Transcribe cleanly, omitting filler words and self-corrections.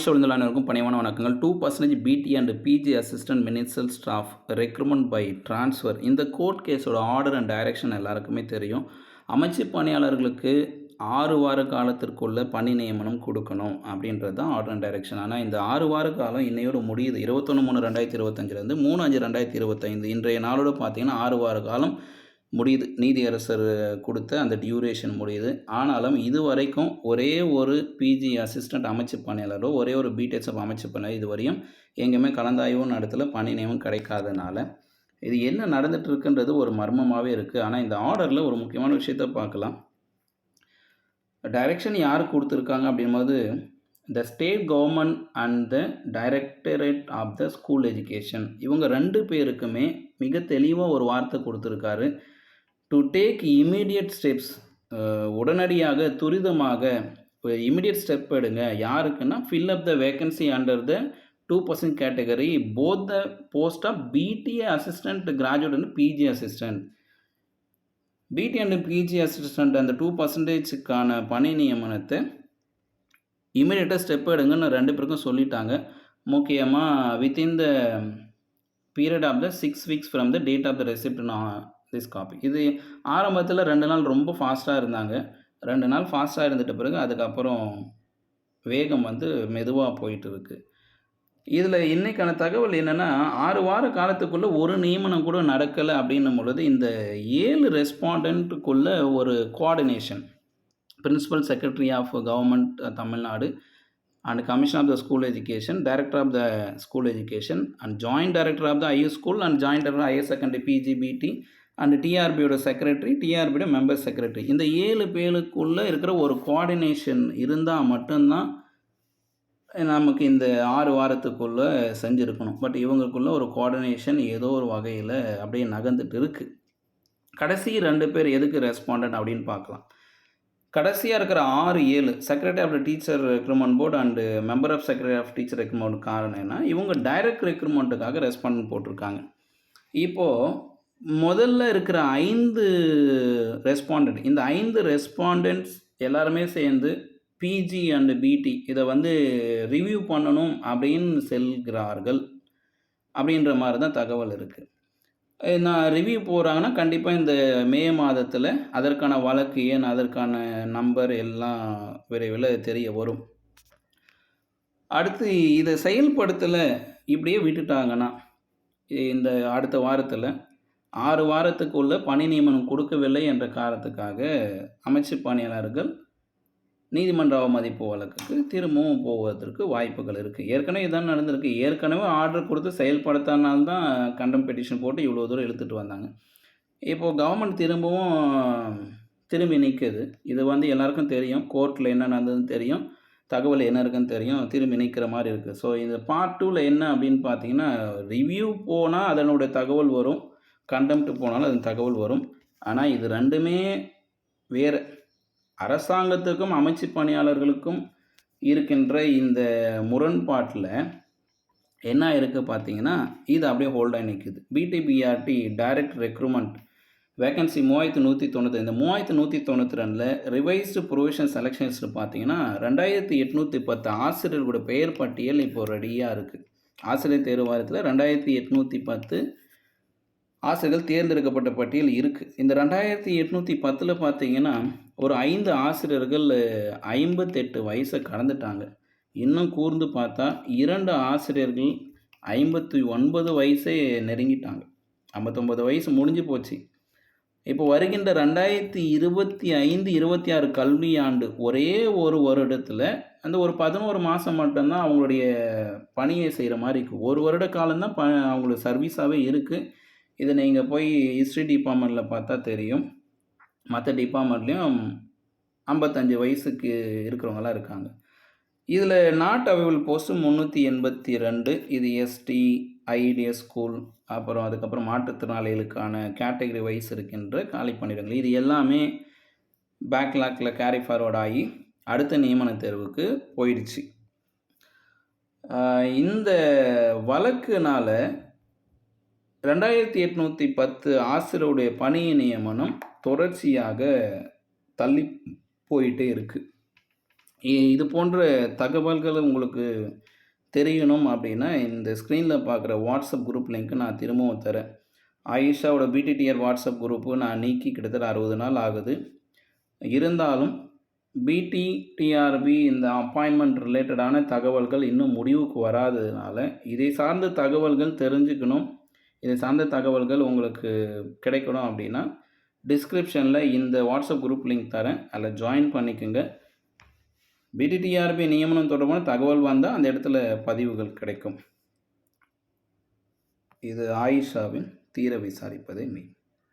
விழுந்துள்ள அனைவருக்கும் பணிவான வணக்கங்கள். 2% BT and PG assistant ministerial staff recruitment by transfer. இந்த கோர்ட் கேஸோட ஆர்டர் அண்ட் டைரக்ஷன் எல்லாருக்குமே தெரியும். அமைச்சு பணியாளர்களுக்கு 6 வார காலத்திற்குள்ள பணி நியமனம் கொடுக்கணும் அப்படின்றது தான் ஆர்டர் அண்ட் டைரக்ஷன். ஆனால் இந்த 6 வார காலம் இன்னையோட முடியுது. 21/3/2025 3/5/2025 இன்றைய நாளோட பார்த்தீங்கன்னா 6 வார காலம் முடியுது. நீதியரசர் கொடுத்த அந்த டியூரேஷன் முடியுது. ஆனாலும் இதுவரைக்கும் ஒரே ஒரு பிஜி அசிஸ்டன்ட் அமைச்சு பணியாளரோ ஒரே ஒரு பிடெக்ஸ்எஃப் அமைச்சு பணியாளர் இதுவரையும் எங்கேயுமே கலந்தாய்வும் நடத்தல, பணி நியமனம் கிடைக்காதனால இது என்ன நடந்துட்டு இருக்குன்றது ஒரு மர்மமாகவே இருக்குது. ஆனால் இந்த ஆர்டரில் ஒரு முக்கியமான விஷயத்த பார்க்கலாம். டைரக்ஷன் யார் கொடுத்துருக்காங்க அப்படின்போது the state government and the directorate of the school education, இவங்க 2 பேருக்குமே மிக தெளிவாக ஒரு வார்த்தை கொடுத்துருக்காரு. டு டேக் இமீடியட் ஸ்டெப்ஸ், உடனடியாக துரிதமாக இமீடியட் ஸ்டெப் எடுங்க. யாருக்குன்னா fill up the vacancy under the 2% category both the post of BTA assistant graduate and PG assistant. BT and PG assistant அந்த 2%க்கான பணி நியமனத்தை இமீடியட்டாக ஸ்டெப் எடுங்கன்னு 2 பேருக்கும் சொல்லிட்டாங்க. முக்கியமாக within the period of the 6 weeks from the date of the receipt this copy. இது ஆரம்பத்தில் 2 நாள் ரொம்ப ஃபாஸ்ட்டாக இருந்தாங்க. 2 நாள் ஃபாஸ்ட்டாக இருந்துட்ட பிறகு அதுக்கப்புறம் வேகம் மெதுவாக போயிட்டு இருக்கு. இதில் இன்றைக்கான தகவல் என்னென்னா 6 வார காலத்துக்குள்ளே ஒரு நியமனம் கூட நடக்கலை அப்படின்னும் பொழுது இந்த 7 ரெஸ்பாண்டண்ட்டுக்குள்ளே ஒரு coordination principal secretary of government Tamil Nadu and Commissioner of the School Education, Director of the School Education and Joint Director of the IU School and Joint Director of Higher Secondary PGBT and TRBயோட secretary, TRBயோட member secretary, இந்த 7 பேருக்குள்ளே இருக்கிற ஒரு coordination இருந்தால் மட்டும்தான் நமக்கு இந்த 6 வாரத்துக்குள்ளே செஞ்சுருக்கணும். பட் இவங்களுக்குள்ள ஒரு கோஆர்டினேஷன் ஏதோ ஒரு வகையில் அப்படியே நகர்ந்துட்டு இருக்குது. கடைசி 2 பேர் எதுக்கு ரெஸ்பாண்டன்ட் அப்படின்னு பார்க்கலாம். கடைசியாக இருக்கிற 6-7 secretary of the teacher recruitment board and member of secretary of teacher recruitment காரணம் என்ன, இவங்க டைரக்ட் ரெக்ரூட்மெண்ட்டுக்காக ரெஸ்பாண்டன்ட் போட்டிருக்காங்க. இப்போது முதல்ல இருக்கிற 5 ரெஸ்பாண்டன்ட், இந்த 5 ரெஸ்பாண்டன்ட்ஸ் எல்லாருமே சேர்ந்து பிஜி அண்டு பிடி இதை ரிவ்யூ பண்ணணும் அப்படின்னு செல்கிறார்கள் அப்படின்ற மாதிரி தான் தகவல் இருக்குது. நான் ரிவ்யூ போகிறாங்கன்னா கண்டிப்பாக இந்த மே மாதத்தில் அதற்கான வழக்கு ஏன் அதற்கான நம்பர் எல்லாம் விரைவில் தெரிய வரும். அடுத்து இதை செயல்படுத்தலை இப்படியே விட்டுட்டாங்கன்னா இந்த அடுத்த வாரத்தில் 6 வாரத்துக்குள்ளே பணி நியமனம் கொடுக்கவில்லை என்ற காரணத்துக்காக அமைச்சு பணியாளர்கள் நீதிமன்ற அவமதிப்பு வழக்குக்கு திரும்பவும் போவதற்கு வாய்ப்புகள் இருக்குது. ஏற்கனவே இதான் நடந்திருக்கு. ஏற்கனவே ஆர்டர் கொடுத்து செயல்படுத்தானால்தான் கண்டம் பெட்டிஷன் போட்டு இவ்வளோ தூரம் இழுத்துட்டு வந்தாங்க. இப்போது கவர்மெண்ட் திரும்பி நிற்குது. இது எல்லாருக்கும் தெரியும். கோர்ட்டில் என்ன நடந்ததுன்னு தெரியும், தகவல் என்ன இருக்குன்னு தெரியும், திரும்பி நிற்கிற மாதிரி இருக்குது. ஸோ இந்த பார்ட் 2ல் என்ன அப்படின்னு பார்த்தீங்கன்னா, ரிவ்யூ போனால் அதனுடைய தகவல் வரும், கண்டெம்ட் போனாலும் அதன் தகவல் வரும். ஆனால் இது 2மே வேறு. அரசாங்கத்துக்கும் அமைச்சு பணியாளர்களுக்கும் இருக்கின்ற இந்த முரண்பாட்டில் என்ன இருக்குது பார்த்தீங்கன்னா, இது அப்படியே ஹோல்டாக நிற்குது. பிடிபிஆர்டி டைரக்ட் ரெக்ரூட்மெண்ட் வேக்கன்சி 3195. இந்த 3192ல் ரிவைஸ்டு ப்ரொவிஷன் செலெக்ஷன்ஸில் பார்த்தீங்கன்னா 2810 ஆசிரியர்களோட பெயர் பட்டியல் இப்போது ரெடியாக இருக்குது. ஆசிரியர் தேர்வு வாரத்தில் 2810 ஆசிரியர்கள் தேர்ந்தெடுக்கப்பட்ட பட்டியல் இருக்குது. இந்த 2810 பார்த்தீங்கன்னா ஒரு 5 ஆசிரியர்கள் 58 வயசை கடந்துட்டாங்க. இன்னும் கூர்ந்து பார்த்தா 2 ஆசிரியர்கள் 59 வயசே நெருங்கிட்டாங்க. 59 வயசு முடிஞ்சு போச்சு. இப்போ வருகின்ற 2025-26 கல்வியாண்டு ஒரே ஒரு வருடத்தில் அந்த ஒரு 11 மாதம் மட்டும்தான் அவங்களுடைய பணியை செய்கிற மாதிரி இருக்குது. ஒரு வருட காலம்தான் அவங்களுக்கு சர்வீஸாகவே இருக்குது. இதை நீங்கள் போய் ஹிஸ்ட்ரி டிபார்ட்மெண்ட்டில் பார்த்தா தெரியும். மற்ற டிபார்ட்மெண்ட்லேயும் 55 வயசுக்கு இருக்கிறவங்களாம் இருக்காங்க. இதில் நாட் அவைலபிள் போஸ்ட்டு 382. இது எஸ்டி, ஐடிஎஸ் ஸ்கூல், அதுக்கப்புறம் மாற்றுத்திறனாளிகளுக்கான கேட்டகரி வைஸ் இருக்கின்ற காலி பணியிடங்கள். இது எல்லாமே பேக்லாக்கில் கேரி ஃபார்வர்ட் ஆகி அடுத்த நியமன தேர்வுக்கு போயிடுச்சு. இந்த வழக்குனால் 2810 ஆசிரியருடைய பணி நியமனம் தொடர்ச்சியாக தள்ளி போயிட்டே இருக்குது. இது போன்ற தகவல்கள் உங்களுக்கு தெரியணும் அப்படின்னா, இந்த ஸ்க்ரீனில் பார்க்குற வாட்ஸ்அப் குரூப் லிங்க் நான் திரும்பவும் தரேன். ஆயிஷாவோட பிடிடிஆர் வாட்ஸ்அப் குரூப்பு நான் நீக்கி கிட்டத்தட்ட 60 நாள் ஆகுது. இருந்தாலும் பிடிடிஆர்பி இந்த அப்பாயின்ட்மெண்ட் ரிலேட்டடான தகவல்கள் இன்னும் முடிவுக்கு வராததுனால, இதை சார்ந்த தகவல்கள் தெரிஞ்சுக்கணும். இதை சார்ந்த தகவல்கள் உங்களுக்கு கிடைக்கணும் அப்படின்னா, டிஸ்கிரிப்ஷனில் இந்த வாட்ஸ்அப் குரூப் லிங்க் தரேன். அதில் ஜாயின் பண்ணிக்கங்க. பிடிடிஆர்பி நியமனம் தொடர்பான தகவல் வந்தால் அந்த இடத்துல பதிவுகள் கிடைக்கும். இது ஆயிஷாவின் தீர விசாரிப்பதை மெய்.